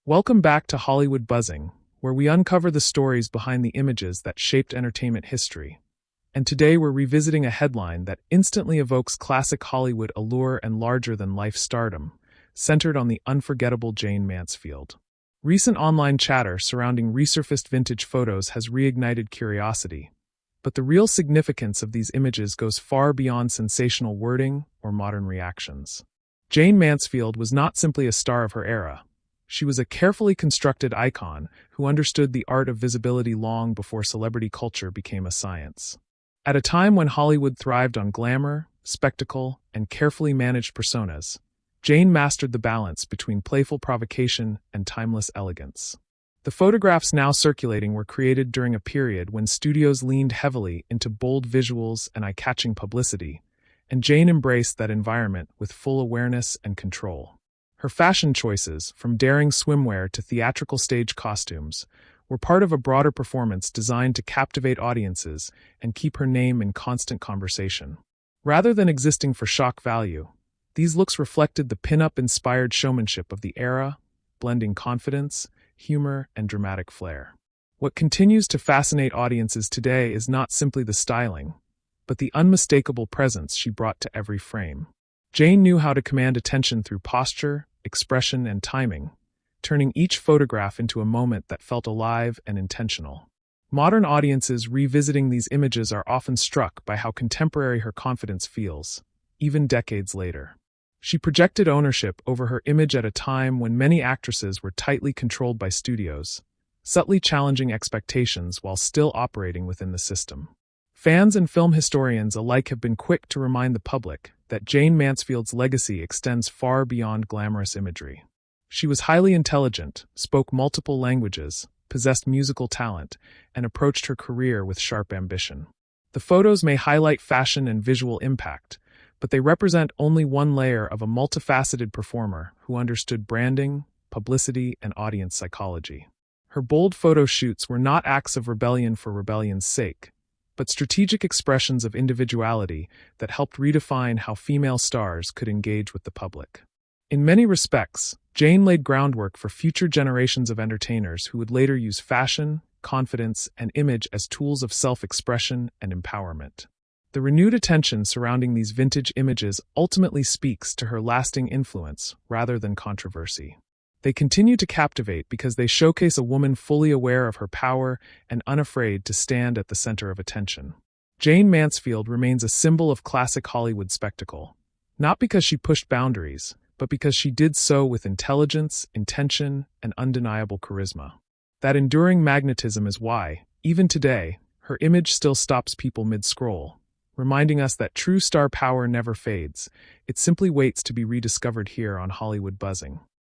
Welcome back to Hollywood Buzzing, where we uncover the stories behind the images that shaped entertainment history. And today we're revisiting a headline that instantly evokes classic Hollywood allure and larger-than-life stardom, centered on the unforgettable Jayne Mansfield. Recent online chatter surrounding resurfaced vintage photos has reignited curiosity, but the real significance of these images goes far beyond sensational wording or modern reactions. Jayne Mansfield was not simply a star of her era. She was a carefully constructed icon who understood the art of visibility long before celebrity culture became a science. At a time when Hollywood thrived on glamour, spectacle, and carefully managed personas, Jayne mastered the balance between playful provocation and timeless elegance. The photographs now circulating were created during a period when studios leaned heavily into bold visuals and eye-catching publicity, and Jayne embraced that environment with full awareness and control. Her fashion choices, from daring swimwear to theatrical stage costumes, were part of a broader performance designed to captivate audiences and keep her name in constant conversation. Rather than existing for shock value, these looks reflected the pin-up-inspired showmanship of the era, blending confidence, humor, and dramatic flair. What continues to fascinate audiences today is not simply the styling, but the unmistakable presence she brought to every frame. Jayne knew how to command attention through posture, expression, and timing, turning each photograph into a moment that felt alive and intentional. Modern audiences revisiting these images are often struck by how contemporary her confidence feels, even decades later. She projected ownership over her image at a time when many actresses were tightly controlled by studios, subtly challenging expectations while still operating within the system. Fans and film historians alike have been quick to remind the public that Jayne Mansfield's legacy extends far beyond glamorous imagery. She was highly intelligent, spoke multiple languages, possessed musical talent, and approached her career with sharp ambition. The photos may highlight fashion and visual impact, but they represent only one layer of a multifaceted performer who understood branding, publicity, and audience psychology. Her bold photo shoots were not acts of rebellion for rebellion's sake, but strategic expressions of individuality that helped redefine how female stars could engage with the public. In many respects, Jayne laid groundwork for future generations of entertainers who would later use fashion, confidence, and image as tools of self-expression and empowerment. The renewed attention surrounding these vintage images ultimately speaks to her lasting influence rather than controversy. They continue to captivate because they showcase a woman fully aware of her power and unafraid to stand at the center of attention. Jayne Mansfield remains a symbol of classic Hollywood spectacle, not because she pushed boundaries, but because she did so with intelligence, intention, and undeniable charisma. That enduring magnetism is why, even today, her image still stops people mid-scroll, reminding us that true star power never fades. It simply waits to be rediscovered here on Hollywood Buzzing.